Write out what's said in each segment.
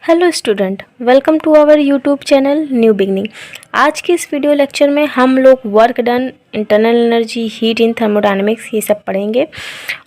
Hello student, welcome to our YouTube channel new beginning. आज के इस वीडियो लेक्चर में हम लोग work done, internal energy, heat in thermodynamics ये सब पढ़ेंगे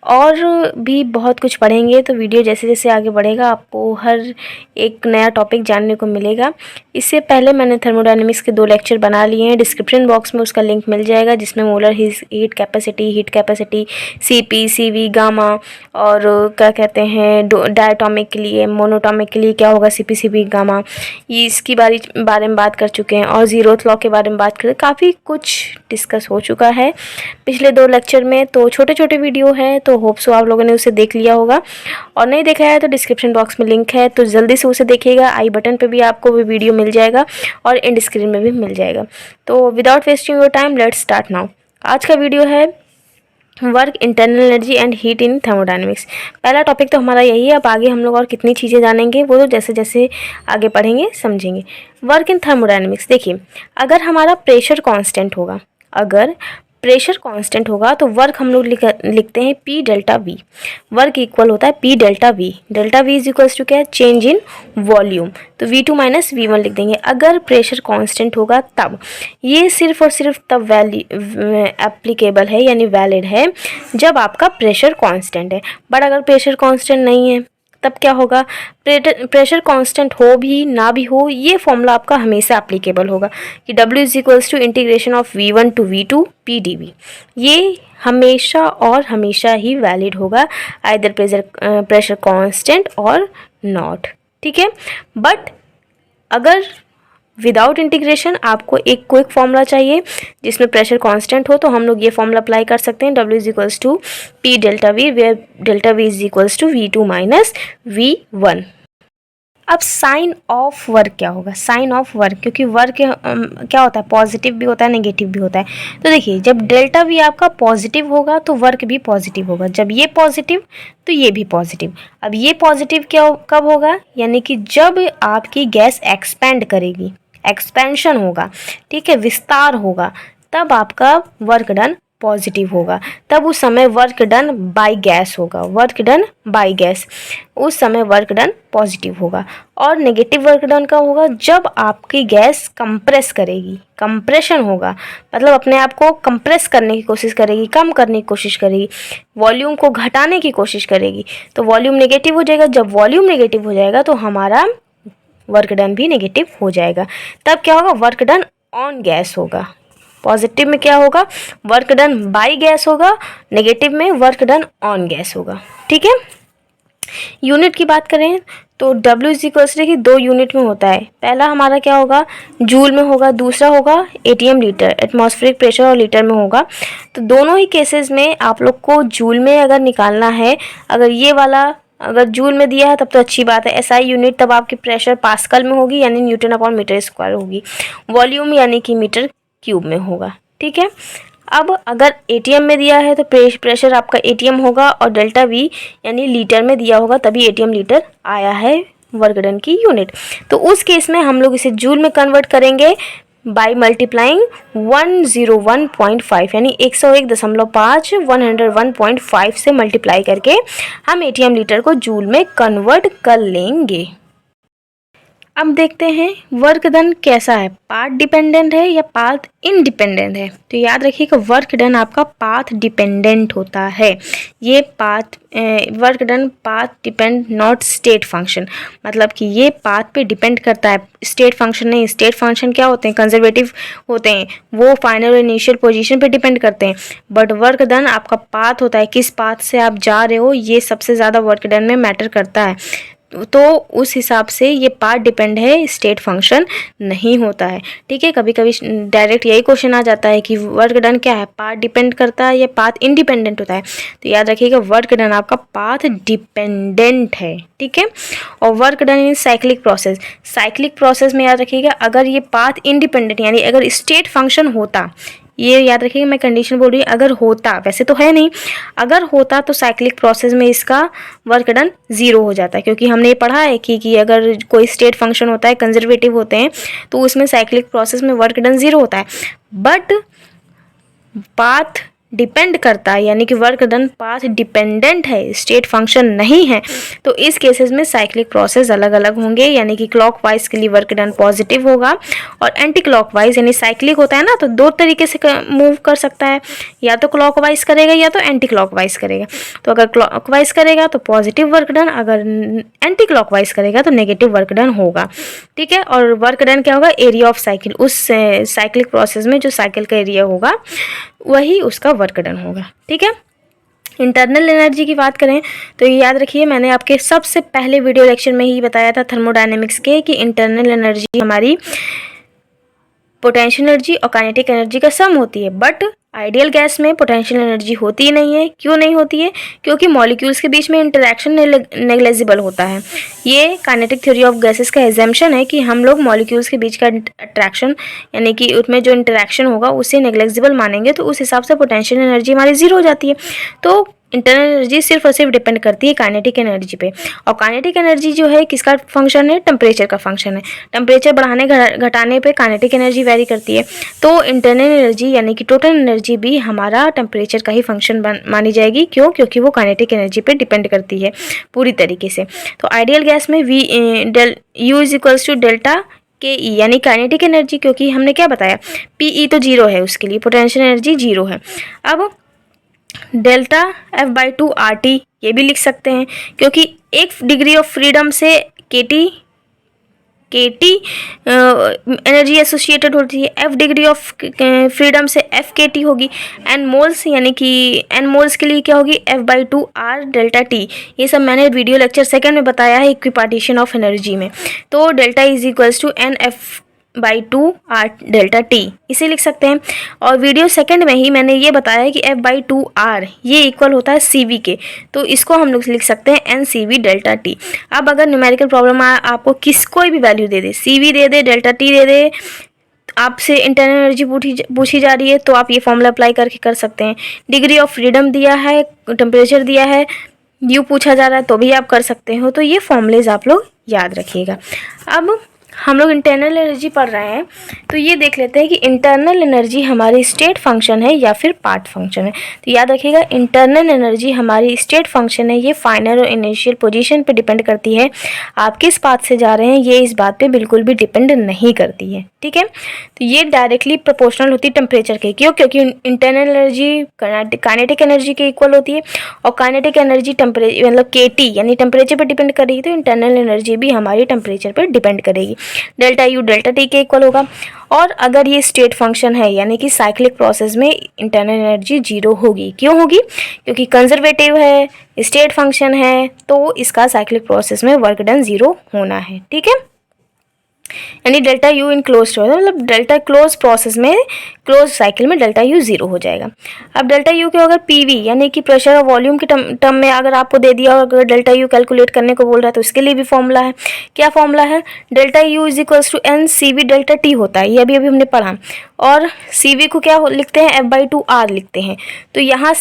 और भी बहुत कुछ पढ़ेंगे। तो वीडियो जैसे जैसे आगे बढ़ेगा आपको हर एक नया टॉपिक जानने को मिलेगा। इससे पहले मैंने थर्मोडायनेमिक्स के 2 लेक्चर बना लिए हैं। डिस्क्रिप्शन बॉक्स में उसका लिंक मिल जाएगा जिसमें molar heat capacity, CP, CV, gamma और क्या कहते हैं डायटोमिक के लिए, मोनोटोमिक के लिए क्या होगा सीपी, सीवी, गामा, ये इसकी बारे में बात कर चुके हैं और जीरोथ लॉ के बारे में बात करें। काफ़ी कुछ डिस्कस हो चुका है पिछले 2 लेक्चर में। तो छोटे छोटे वीडियो हैं, तो होप सो आप लोगों ने उसे देख लिया होगा और नहीं देखा है तो डिस्क्रिप्शन बॉक्स में लिंक है, तो जल्दी से उसे देखिएगा। आई बटन पे भी आपको वो वीडियो मिल जाएगा और एंड स्क्रीन में भी मिल जाएगा। तो without wasting your time let's start now. आज का वीडियो है work, internal energy and heat in thermodynamics. पहला टॉपिक तो हमारा यही है। अब आगे हम लोग और कितनी चीज़ें जानेंगे वो तो जैसे जैसे आगे पढ़ेंगे समझेंगे। वर्क इन थर्मोडायनेमिक्स, देखिए अगर हमारा प्रेशर कांस्टेंट होगा, अगर प्रेशर कांस्टेंट होगा तो वर्क हम लोग लिखते हैं P delta V. Work equal होता है P delta V. Delta V is equals to क्या है, चेंज इन वॉल्यूम। तो V2 माइनस V1 लिख देंगे अगर प्रेशर कांस्टेंट होगा तब। ये सिर्फ और सिर्फ तब एप्लीकेबल है यानी वैलिड है जब आपका प्रेशर कांस्टेंट है। बट अगर प्रेशर कांस्टेंट नहीं है तब क्या होगा, प्रेशर कांस्टेंट हो भी ना भी हो, ये फॉर्मूला आपका हमेशा एप्लीकेबल होगा कि W is equals to integration of V1 to V2 PdV। ये हमेशा और हमेशा ही वैलिड होगा, आइदर प्रेशर कांस्टेंट और नॉट। ठीक है, बट अगर विदाउट इंटीग्रेशन आपको एक क्विक फॉर्मूला चाहिए जिसमें प्रेशर कांस्टेंट हो, तो हम लोग ये फॉर्मूला अप्लाई कर सकते हैं, W is equals to P delta V, where delta V is equals to V2 minus V1। अब साइन ऑफ वर्क क्या होगा, साइन ऑफ वर्क, क्योंकि वर्क क्या होता है, पॉजिटिव भी होता है नेगेटिव भी होता है। तो देखिए जब डेल्टा वी आपका पॉजिटिव होगा तो वर्क भी पॉजिटिव होगा, जब ये पॉजिटिव तो ये भी पॉजिटिव। अब ये पॉजिटिव क्या कब होगा, यानी कि जब आपकी गैस एक्सपेंड करेगी, एक्सपेंशन होगा, ठीक है, विस्तार होगा, तब आपका वर्क डन पॉजिटिव होगा। तब उस समय वर्क डन बाय गैस होगा, वर्क डन बाय गैस, उस समय वर्क डन पॉजिटिव होगा। और नेगेटिव वर्क डन कब होगा, जब आपकी गैस कंप्रेस करेगी, कंप्रेशन होगा, मतलब अपने आप को कंप्रेस करने की कोशिश करेगी, कम करने की कोशिश करेगी, वॉल्यूम को घटाने की कोशिश करेगी, तो वॉल्यूम नेगेटिव हो जाएगा। जब वॉल्यूम नेगेटिव हो जाएगा तो हमारा वर्क डन भी नेगेटिव हो जाएगा। तब क्या होगा, वर्क डन ऑन गैस होगा। पॉजिटिव में क्या होगा, वर्क डन बाय गैस होगा, नेगेटिव में वर्क डन ऑन गैस होगा। ठीक है, यूनिट की बात करें तो W इज इक्वल्स, देखिए 2 यूनिट में होता है। पहला हमारा क्या होगा, जूल में होगा, दूसरा होगा ATM लीटर, एटमॉस्फेरिक प्रेशर और लीटर में होगा। तो दोनों ही केसेस में आप लोग को जूल में अगर निकालना है, अगर ये वाला अगर जूल में दिया है तब तो अच्छी बात है। SI यूनिट तब आपकी प्रेशर पास्कल में होगी यानी न्यूटन अपॉन मीटर स्क्वायर होगी। वॉल्यूम यानी कि मीटर क्यूब में होगा। ठीक है, अब अगर ATM में दिया है तो प्रेशर आपका ATM होगा और डेल्टा V यानी लीटर में दिया होगा, तभी ATM लीटर आया है वर्क डन की यूनिट। तो उस केस में हम लोग इसे जूल में कन्वर्ट करेंगे बाय मल्टीप्लाइंग 101.5 यानी 101.5 101.5 से मल्टीप्लाई करके हम ATM लीटर को जूल में कन्वर्ट कर लेंगे। अब देखते हैं वर्क डन कैसा है, पाथ डिपेंडेंट है या पाथ इंडिपेंडेंट है। तो याद रखिएगा वर्क डन आपका पाथ डिपेंडेंट होता है। ये work done path depend not state function, मतलब कि ये पाथ पे डिपेंड करता है, स्टेट फंक्शन नहीं। स्टेट फंक्शन क्या होते हैं, कंजर्वेटिव होते हैं, वो फाइनल और इनिशियल पोजीशन पे डिपेंड करते हैं। बट वर्क डन आपका पाथ होता है, किस पाथ से आप जा रहे हो, ये सबसे ज़्यादा वर्क डन में मैटर करता है। तो उस हिसाब से ये पाथ डिपेंड है, स्टेट फंक्शन नहीं होता है। ठीक है, कभी कभी डायरेक्ट यही क्वेश्चन आ जाता है कि वर्क डन क्या है, पाथ डिपेंड करता है या पाथ इंडिपेंडेंट होता है। तो याद रखिएगा वर्क डन आपका पाथ डिपेंडेंट है। ठीक है, और work done in cyclic process, cyclic process में याद रखिएगा अगर ये पाथ इंडिपेंडेंट यानी अगर स्टेट फंक्शन होता, ये याद रखिएगा मैं कंडीशन बोल रही हूँ, अगर होता, वैसे तो है नहीं, अगर होता तो साइक्लिक प्रोसेस में इसका वर्क डन 0 हो जाता है। क्योंकि हमने ये पढ़ा है कि अगर कोई स्टेट फंक्शन होता है, कंजर्वेटिव होते हैं, तो उसमें साइक्लिक प्रोसेस में वर्क डन 0 होता है। बट पाथ डिपेंड करता है, यानी कि वर्क डन पाथ डिपेंडेंट है, स्टेट फंक्शन नहीं है, तो इस केसेस में साइक्लिक प्रोसेस अलग अलग होंगे। यानी कि क्लॉकवाइज के लिए वर्क डन पॉजिटिव होगा और एंटी क्लॉकवाइज, यानी साइक्लिक होता है ना, तो दो तरीके से मूव कर सकता है, या तो क्लॉकवाइज करेगा या तो एंटी क्लॉकवाइज करेगा। तो अगर क्लॉकवाइज करेगा तो पॉजिटिव वर्क डन, अगर एंटी क्लॉकवाइज करेगा तो नेगेटिव वर्क डन होगा। ठीक है, और वर्क डन क्या होगा, एरिया ऑफ साइकिल, उस साइक्लिक प्रोसेस में जो साइकिल का एरिया होगा वही उसका वर्क डन होगा। ठीक है, इंटरनल एनर्जी की बात करें तो ये याद रखिए, मैंने आपके सबसे पहले वीडियो लेक्चर में ही बताया था थर्मोडायनेमिक्स के कि इंटरनल एनर्जी हमारी पोटेंशियल एनर्जी और काइनेटिक एनर्जी का सम होती है। बट आइडियल गैस में पोटेंशियल एनर्जी होती ही नहीं है। क्यों नहीं होती है? क्योंकि मॉलिक्यूल्स के बीच में इंटरेक्शन नेग्लेजिबल होता है। ये काइनेटिक थ्योरी ऑफ गैसेस का एग्जाम्पशन है कि हम लोग मॉलिक्यूल्स के बीच का अट्रैक्शन, यानी कि उसमें जो इंटरेक्शन होगा उसे नेग्लेजिबल मानेंगे, तो उस हिसाब से पोटेंशियल एनर्जी हमारी जीरो हो जाती है। तो इंटरनल एनर्जी सिर्फ और सिर्फ डिपेंड करती है काइनेटिक एनर्जी पे। और काइनेटिक एनर्जी जो है किसका फंक्शन है? टेम्परेचर का फंक्शन है। टेम्परेचर बढ़ाने घटाने पे काइनेटिक एनर्जी वेरी करती है। तो इंटरनल एनर्जी यानी कि टोटल एनर्जी भी हमारा टेम्परेचर का ही फंक्शन मानी जाएगी। क्यों? क्योंकि वो काइनेटिक एनर्जी पे डिपेंड करती है पूरी तरीके से। तो आइडियल गैस में U is equals to delta K E, यानी काइनेटिक एनर्जी, क्योंकि हमने क्या बताया, PE तो जीरो है, उसके लिए पोटेंशियल एनर्जी जीरो है। अब डेल्टा F/2 RT ये भी लिख सकते हैं, क्योंकि 1 डिग्री ऑफ फ्रीडम से KT एनर्जी एसोसिएटेड होती है, F डिग्री ऑफ फ्रीडम से FKT होगी। एन मोल्स, यानी कि एन मोल्स के लिए क्या होगी? F/2 R delta T। ये सब मैंने वीडियो लेक्चर सेकंड में बताया है इक्विपार्टीशन ऑफ एनर्जी में। तो delta is equals to NF/2 R delta T इसे लिख सकते हैं। और वीडियो सेकंड में ही मैंने ये बताया कि F/2 R ये इक्वल होता है CV के, तो इसको हम लोग लिख सकते हैं NCV डेल्टा T। अब अगर न्यूमेरिकल प्रॉब्लम आपको कोई भी वैल्यू दे दे, CV दे दे, डेल्टा T दे दे, आपसे इंटरनल एनर्जी पूछी जा रही है, तो आप ये फॉर्मूला अप्लाई करके कर सकते हैं। डिग्री ऑफ फ्रीडम दिया है, टेम्परेचर दिया है, U पूछा जा रहा है, तो भी आप कर सकते हो। तो ये फॉर्मूलेज आप लोग याद रखिएगा। अब हम लोग इंटरनल एनर्जी पढ़ रहे हैं, तो ये देख लेते हैं कि इंटरनल एनर्जी हमारी स्टेट फंक्शन है या फिर पार्ट फंक्शन है। तो याद रखिएगा, इंटरनल एनर्जी हमारी स्टेट फंक्शन है, ये फाइनल और इनिशियल पोजीशन पे डिपेंड करती है। आप किस पाथ से जा रहे हैं ये इस बात पे बिल्कुल भी डिपेंड नहीं करती है। ठीक है, तो ये डायरेक्टली प्रोपोर्शनल होती है टेम्परेचर के। क्यों? क्योंकि इंटरनल एनर्जी काइनेटिक एनर्जी के इक्वल होती है, और काइनेटिक एनर्जी टेम्परेचर मतलब KT यानी टेम्परेचर पर डिपेंड करेगी, तो इंटरनल एनर्जी भी हमारी टेम्परेचर पर डिपेंड करेगी। डेल्टा U डेल्टा T के इक्वल होगा। और अगर ये स्टेट फंक्शन है यानी कि साइक्लिक प्रोसेस में इंटरनल एनर्जी जीरो होगी। क्यों होगी? क्योंकि कंजर्वेटिव है, स्टेट फंक्शन है, तो इसका साइक्लिक प्रोसेस में वर्क डन जीरो होना है। ठीक है, यानी डेल्टा U इन क्लोज मतलब डेल्टा क्लोज प्रोसेस में, क्लोज साइकिल में डेल्टा U जीरो हो जाएगा। अब डेल्टा U के अगर PV यानी कि प्रेशर और वॉल्यूम के टर्म में अगर आपको दे दिया और अगर डेल्टा U कैलकुलेट करने को बोल रहा है, तो इसके लिए भी फॉर्मूला है। क्या फॉर्मूला है? Delta U is equals to NCV delta T होता है, ये अभी हमने पढ़ा। और CV को क्या लिखते हैं? F/2 R लिखते हैं। तो यहाँ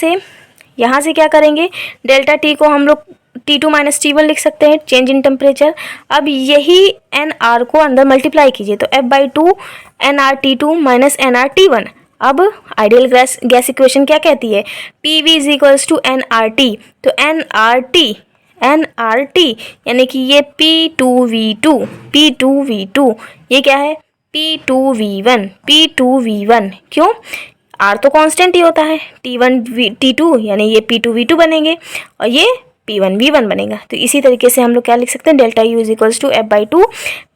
से क्या करेंगे? डेल्टा T को हम लोग T2 माइनस T1 लिख सकते हैं, चेंज इन टेम्परेचर। अब यही NR को अंदर मल्टीप्लाई कीजिए, तो F/2 NRT2 माइनस NRT1। अब आइडियल गैस इक्वेशन क्या कहती है? PV is equals to NRT। तो NRT यानी कि ये P2V2 ये क्या है? P2V1। क्यों? R तो कांस्टेंट ही होता है, T1T2 यानी ये P2V2 बनेंगे और ये P1V1 बनेगा। तो इसी तरीके से हम लोग क्या लिख सकते हैं? Delta U is equals to F/2,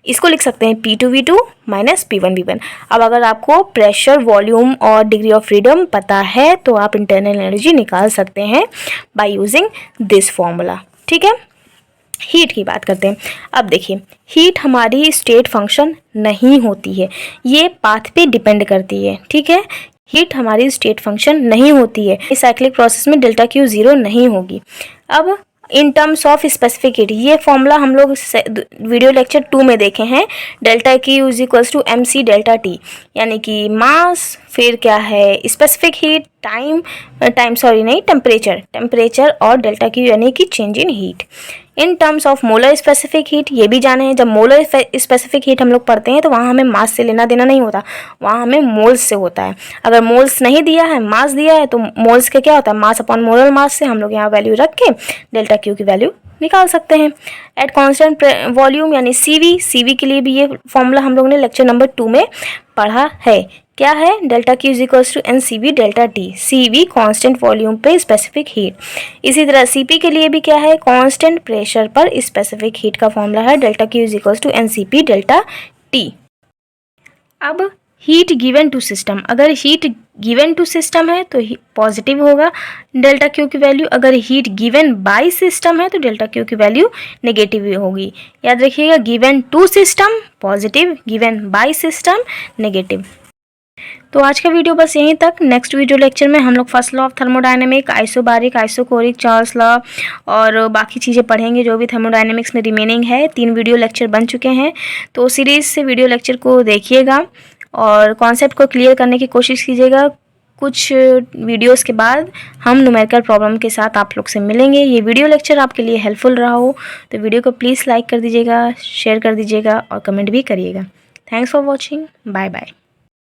इसको लिख सकते हैं P2V2 माइनस P1V1। अब अगर आपको प्रेशर, वॉल्यूम और डिग्री ऑफ फ्रीडम पता है तो आप इंटरनल एनर्जी निकाल सकते हैं बाय यूजिंग दिस फॉर्मूला। ठीक है, हीट की बात करते हैं। अब देखिए, हीट हमारी स्टेट फंक्शन नहीं होती है, ये पाथ पे डिपेंड करती है। ठीक है, हीट हमारी स्टेट फंक्शन नहीं होती है। इस साइक्लिक प्रोसेस में डेल्टा Q जीरो नहीं होगी। अब in terms of specific heat, ये फॉर्मूला हम लोग वीडियो लेक्चर 2 में देखे हैं। Delta Q is equals to MC delta T, यानी कि मास, फिर क्या है स्पेसिफिक हीट, टेम्परेचर और डेल्टा Q यानी कि change in heat. In terms of molar specific heat, ये भी जाने हैं जब मोलर स्पेसिफिक हीट हम लोग पढ़ते हैं तो वहाँ हमें मास से लेना देना नहीं होता, वहाँ हमें मोल्स से होता है। अगर मोल्स नहीं दिया है, मास दिया है, तो मोल्स का क्या होता है, मास अपॉन मोलर मास से हम लोग यहाँ वैल्यू रख के डेल्टा क्यू की वैल्यू निकाल सकते हैं। एट कांस्टेंट वॉल्यूम यानी सीवी के लिए भी ये फॉर्मूला हम लोग ने लेक्चर नंबर 2 में पढ़ा है। क्या है, delta Q is equals to N C V delta T, C V constant volume पे स्पेसिफिक हीट। इसी तरह सी पी के लिए भी क्या है, कांस्टेंट प्रेशर पर स्पेसिफिक हीट का फॉर्मूला है delta Q is equals to N C P delta T. अब हीट गिवन टू सिस्टम, अगर हीट गिवन टू सिस्टम है तो पॉजिटिव होगा डेल्टा क्यू की वैल्यू, अगर हीट गिवन बाय सिस्टम है तो डेल्टा क्यू की वैल्यू नेगेटिव होगी। याद रखिएगा, given to system positive, given by system negative. तो आज का वीडियो बस यहीं तक। नेक्स्ट वीडियो लेक्चर में हम लोग first law of thermodynamic, isobaric, isochoric, Charles law और बाकी चीज़ें पढ़ेंगे जो भी थर्मोडायनेमिक्स में रिमेनिंग है। 3 वीडियो लेक्चर बन चुके हैं, तो सीरीज़ से वीडियो लेक्चर को देखिएगा और कॉन्सेप्ट को क्लियर करने की कोशिश कीजिएगा। कुछ वीडियोस के बाद हम न्यूमेरिकल प्रॉब्लम के साथ आप लोग से मिलेंगे। ये वीडियो लेक्चर आपके लिए हेल्पफुल रहा हो तो वीडियो को प्लीज़ लाइक कर दीजिएगा, शेयर कर दीजिएगा और कमेंट भी करिएगा। Thanks for watching, bye bye.